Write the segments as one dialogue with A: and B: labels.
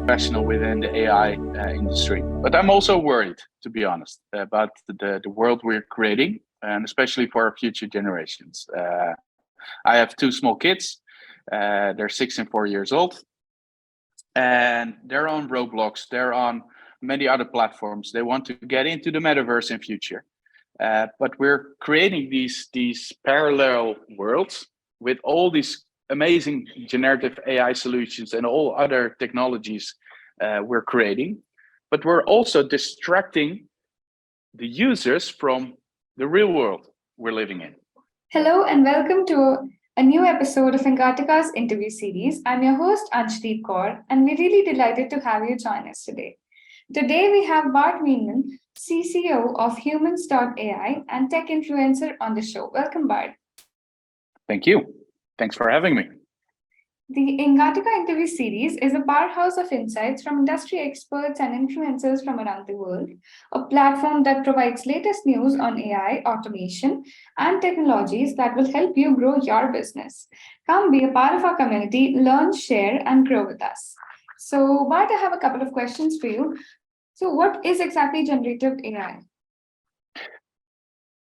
A: professional within the AI industry. But I'm also worried, to be honest, about the world we're creating, and especially for our future generations. I have two small kids. They're 6 and 4 years old. And they're on Roblox. They're on many other platforms. They want to get into the metaverse in future. But we're creating these parallel worlds with all these amazing generative AI solutions and all other technologies we're creating. But we're also distracting the users from the real world we're living in.
B: Hello and welcome to a new episode of Engatika's interview series. I'm your host Anjdeep Kaur, and we're really delighted to have you join us today. Today we have Bart Wienman, CCO of Humans.ai and tech influencer on the show. Welcome, Bart.
A: Thank you. Thanks for having me.
B: The Engatika interview series is a powerhouse of insights from industry experts and influencers from around the world, a platform that provides latest news on AI, automation, and technologies that will help you grow your business. Come be a part of our community, learn, share, and grow with us. So, Bart, I have a couple of questions for you. So, what is exactly generative AI?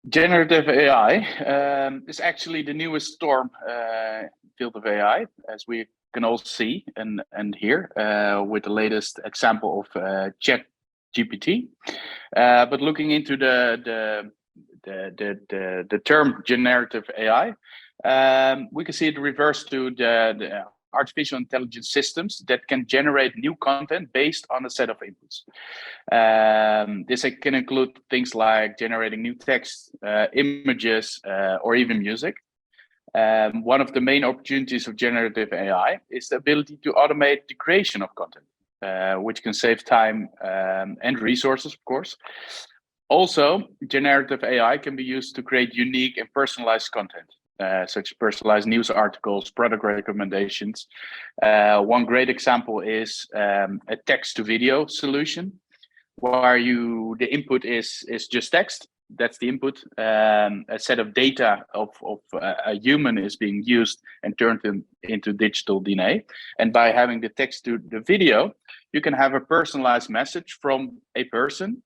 A: Generative AI is actually the newest storm field of AI, as we can all see and hear with the latest example of ChatGPT. But looking into the term generative AI, we can see it refers to the artificial intelligence systems that can generate new content based on a set of inputs. This can include things like generating new text, images, or even music. One of the main opportunities of generative AI is the ability to automate the creation of content, which can save time and resources, of course. Also, generative AI can be used to create unique and personalized content. Such as personalized news articles, product recommendations. One great example is a text-to-video solution, where the input is just text. That's the input. A set of data of a human is being used and turned into digital DNA. And by having the text to the video, you can have a personalized message from a person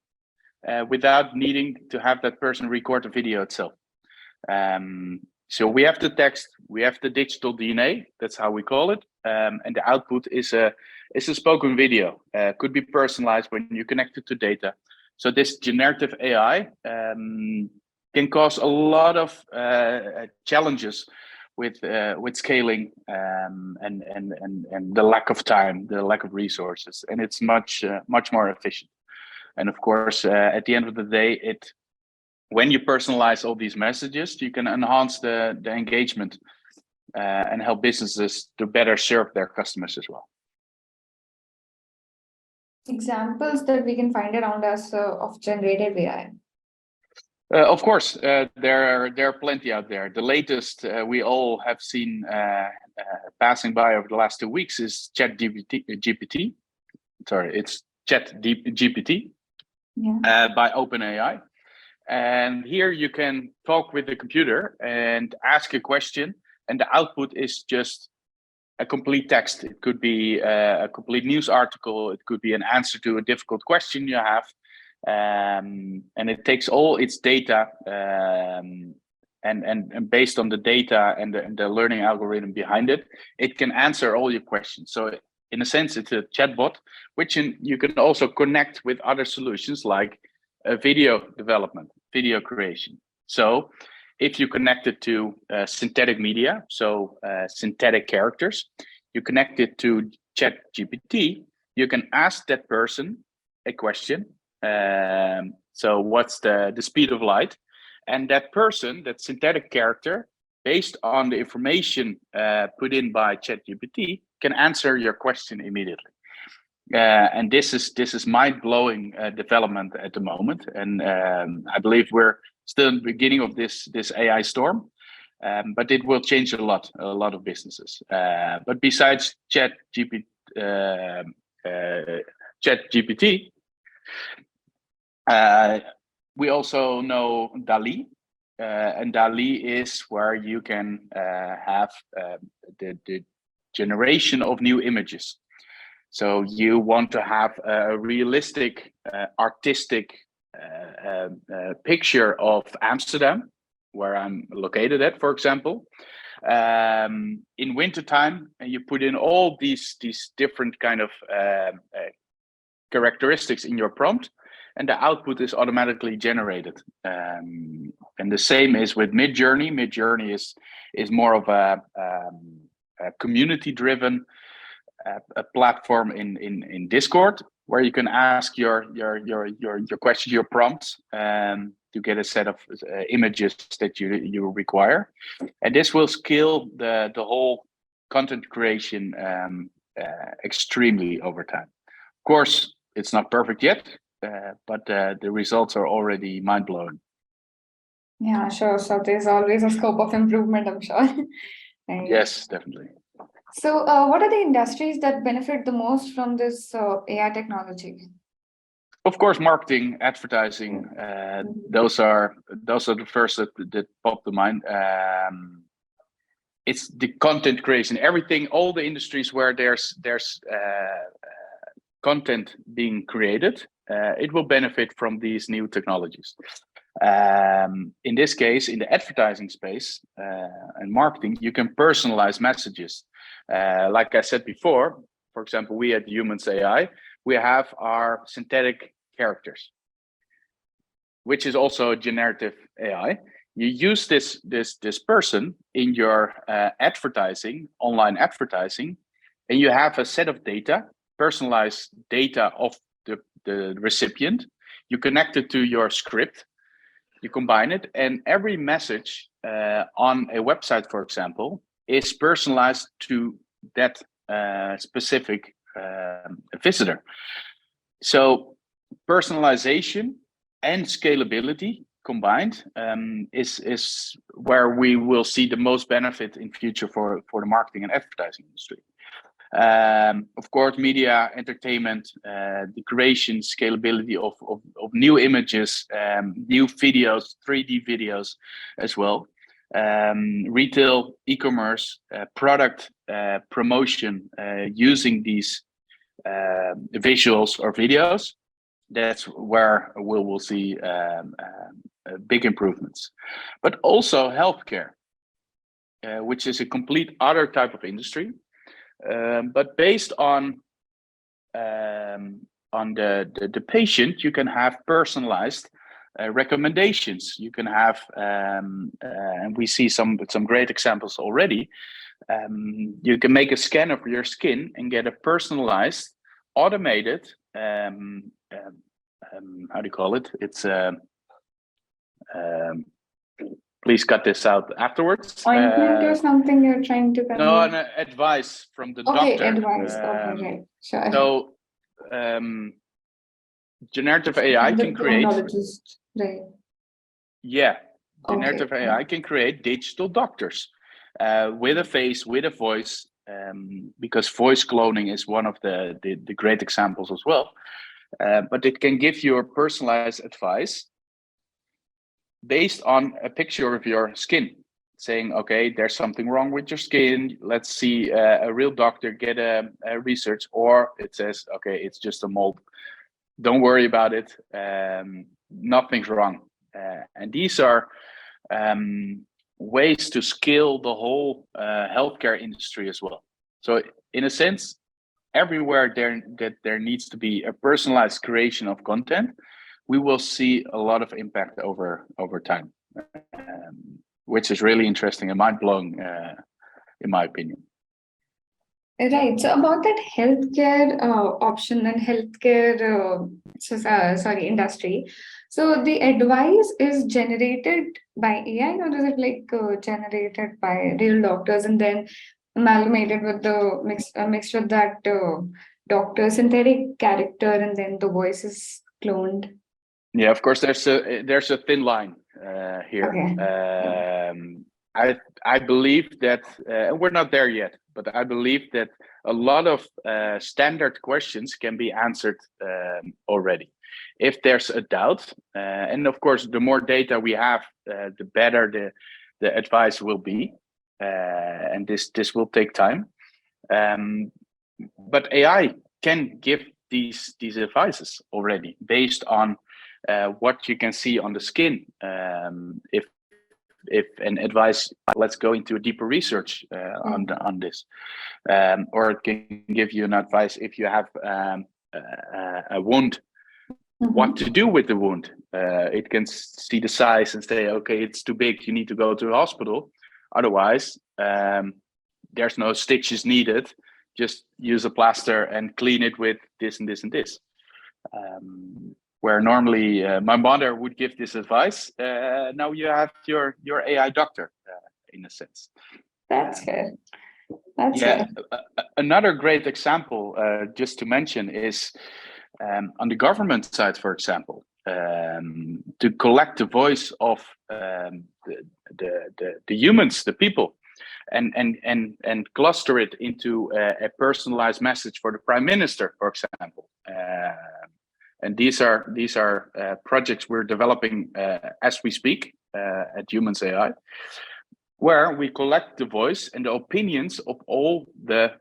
A: without needing to have that person record the video itself. So we have the text, we have the digital DNA, that's how we call it, and the output is a spoken video. Could be personalized when you connect it to data. So this generative AI can cause a lot of challenges with scaling and the lack of time, the lack of resources, and it's much more efficient. And of course, at the end of the day, when you personalize all these messages, you can enhance the engagement and help businesses to better serve their customers as well.
B: Examples that we can find around us of generative AI.
A: Of course, there are plenty out there. The latest we all have seen passing by over the last 2 weeks is ChatGPT. Sorry, it's ChatGPT by OpenAI. And here you can talk with the computer and ask a question, and the output is just a complete text. It could be a complete news article. It could be an answer to a difficult question you have. And it takes all its data and based on the data and the learning algorithm behind it, it can answer all your questions. So in a sense, it's a chatbot, which you can also connect with other solutions like video development, video creation. So if you connect it to synthetic media, so synthetic characters, you connect it to ChatGPT, you can ask that person a question. So what's the speed of light? And that person, that synthetic character, based on the information put in by ChatGPT, can answer your question immediately. And this is mind-blowing development at the moment, and I believe we're still in the beginning of this AI storm, but it will change a lot of businesses. But besides ChatGPT, we also know DALL-E, and DALL-E is where you can have the generation of new images. So you want to have a realistic, artistic picture of Amsterdam, where I'm located at, for example. In wintertime, and you put in all these different kind of characteristics in your prompt, and the output is automatically generated. And the same is with Midjourney. Midjourney is more of a community-driven a platform in Discord, where you can ask your questions, your prompts, to get a set of images that you require, and this will scale the whole content creation extremely over time. Of course, it's not perfect yet, but the results are already mind-blowing.
B: Yeah, sure. So there's always a scope of improvement, I'm sure. Right.
A: Yes, definitely.
B: So what are the industries that benefit the most from this AI technology?
A: Of course, marketing, advertising, those are the first that pop to mind. It's the content creation, everything, all the industries where there's content being created, it will benefit from these new technologies. In this case, in the advertising space and marketing, you can personalize messages. Like I said before, for example, we at Humans AI, we have our synthetic characters, which is also generative AI. You use this person in your advertising, online advertising, and you have a set of data, personalized data of the recipient. You connect it to your script, you combine it, and every message on a website, for example, is personalized to that specific visitor. So personalization and scalability combined is where we will see the most benefit in future for the marketing and advertising industry. Of course, media, entertainment, the creation, scalability of new images, new videos, 3D videos as well. Retail, e-commerce, product promotion using these visuals or videos. That's where we will see big improvements. But also healthcare, which is a complete other type of industry. But based on the patient, you can have personalized recommendations. You can have, and we see some great examples already. You can make a scan of your skin and get a personalized, automated. How do you call it? It's please cut this out afterwards.
B: Ointment or something you're trying to convey?
A: No, an advice from the doctor.
B: Okay, advice. Okay, right. Sure.
A: So, generative AI can create.
B: Right.
A: Yeah, generative AI can create digital doctors with a face, with a voice, because voice cloning is one of the great examples as well. But it can give you a personalized advice based on a picture of your skin, saying, okay, there's something wrong with your skin. Let's see a real doctor, get a research, or it says, okay, it's just a mold. Don't worry about it. Nothing's wrong. And these are ways to scale the whole healthcare industry as well. So in a sense, everywhere there needs to be a personalized creation of content, we will see a lot of impact over time, which is really interesting and mind-blowing, in my opinion.
B: Right. So about that healthcare option and healthcare, industry. So the advice is generated by AI, or is it like generated by real doctors and then amalgamated with the mixed with that doctor synthetic character, and then the voice is cloned?
A: Yeah, of course. There's a thin line here.
B: Okay.
A: I believe that we're not there yet, but I believe that a lot of standard questions can be answered already. If there's a doubt, and of course, the more data we have, the better the advice will be, and this will take time. But AI can give these advices already based on what you can see on the skin. If an advice, let's go into a deeper research on this, or it can give you an advice if you have a wound, what to do with the wound. It can see the size and say, okay, it's too big, you need to go to the hospital. Otherwise, there's no stitches needed. Just use a plaster and clean it with this and this and this. Where normally my mother would give this advice, now you have your AI doctor, in a sense.
B: That's good. That's good.
A: Another great example, just to mention, is on the government side, for example, to collect the voice of the humans, the people, and cluster it into a personalized message for the Prime Minister, for example. And these are projects we're developing as we speak at Humans AI, where we collect the voice and the opinions of all the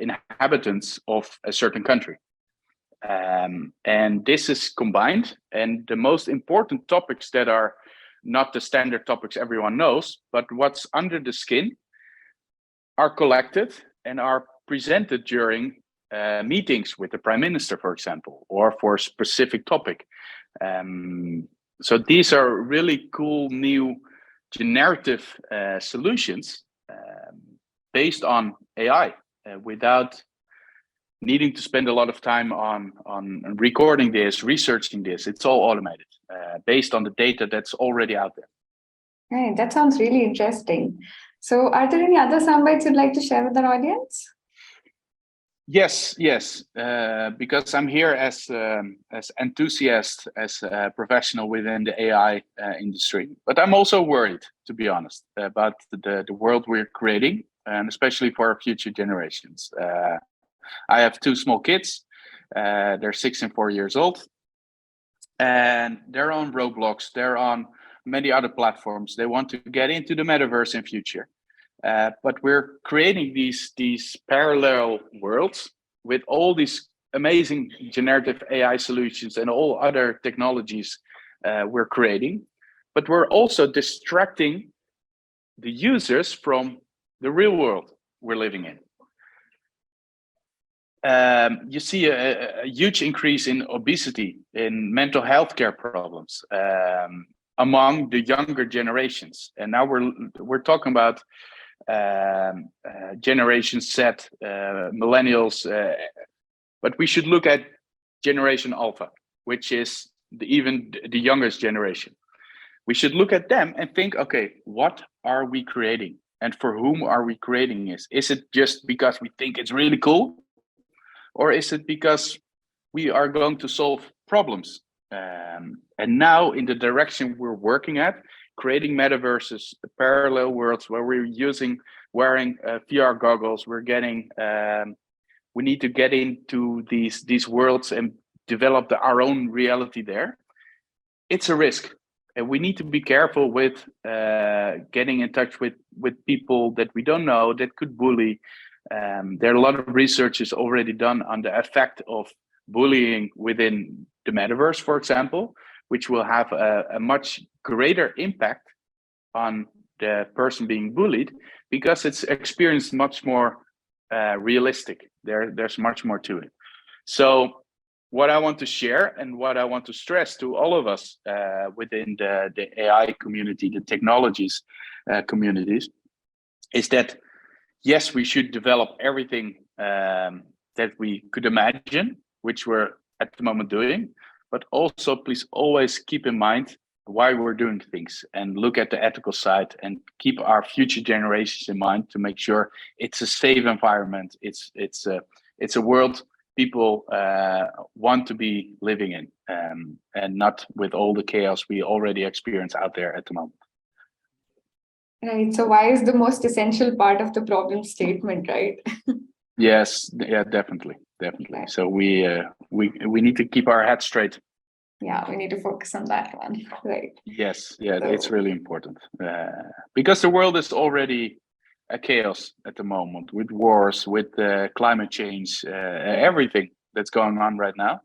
A: inhabitants of a certain country. And this is combined, and the most important topics that are not the standard topics everyone knows, but what's under the skin, are collected and are presented during meetings with the Prime Minister, for example, or for a specific topic. So these are really cool new generative solutions based on AI without needing to spend a lot of time on recording this, researching this. It's all automated based on the data that's already out there.
B: Right, that sounds really interesting. So are there any other soundbites you'd like to share with our audience?
A: Yes, because I'm here as enthusiast, as a professional within the AI industry. But I'm also worried, to be honest, about the world we're creating, and especially for our future generations. I have two small kids. They're 6 and 4 years old, and they're on Roblox. They're on many other platforms. They want to get into the metaverse in future. But we're creating these parallel worlds with all these amazing generative AI solutions and all other technologies we're creating. But we're also distracting the users from the real world we're living in. You see a huge increase in obesity, in mental health care problems among the younger generations. And now we're talking about Generation Z, millennials, but we should look at Generation Alpha, which is even the youngest generation. We should look at them and think, okay, what are we creating? And for whom are we creating this? Is it just because we think it's really cool? Or is it because we are going to solve problems? And now in the direction we're working at, creating metaverses, parallel worlds where we're wearing VR goggles, we need to get into these worlds and develop our own reality there. It's a risk. And we need to be careful with getting in touch with people that we don't know that could bully. There are a lot of research already done on the effect of bullying within the metaverse, for example, which will have a much greater impact on the person being bullied because it's experienced much more realistic. There's much more to it. So what I want to share and what I want to stress to all of us within the AI community, the technologies communities, is that yes, we should develop everything that we could imagine, which we're at the moment doing, but also please always keep in mind why we're doing things and look at the ethical side and keep our future generations in mind to make sure it's a safe environment. It's a world people want to be living in, and not with all the chaos we already experience out there at the moment.
B: Right. So why is the most essential part of the problem statement, right?
A: Yes. Yeah. Definitely.
B: Okay.
A: So we need to keep our head straight.
B: Yeah, we need to focus on that one, right?
A: Yes. Yeah. So it's really important because the world is already a chaos at the moment with wars, with climate change, everything that's going on right now.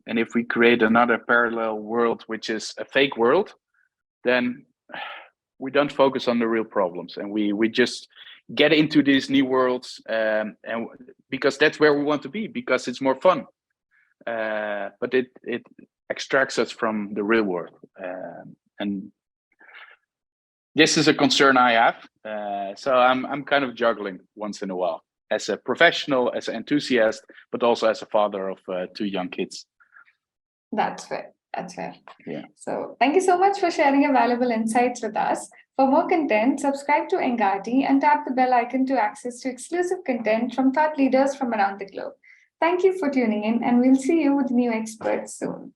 A: And if we create another parallel world, which is a fake world, then we don't focus on the real problems, and we just get into these new worlds, and because that's where we want to be, because it's more fun. But it extracts us from the real world, and this is a concern I have. So I'm kind of juggling once in a while, as a professional, as an enthusiast, but also as a father of 2 young kids.
B: That's fair. That's fair.
A: Yeah.
B: So thank you so much for sharing your valuable insights with us. For more content, subscribe to Engati and tap the bell icon to access to exclusive content from thought leaders from around the globe. Thank you for tuning in, and we'll see you with new experts soon.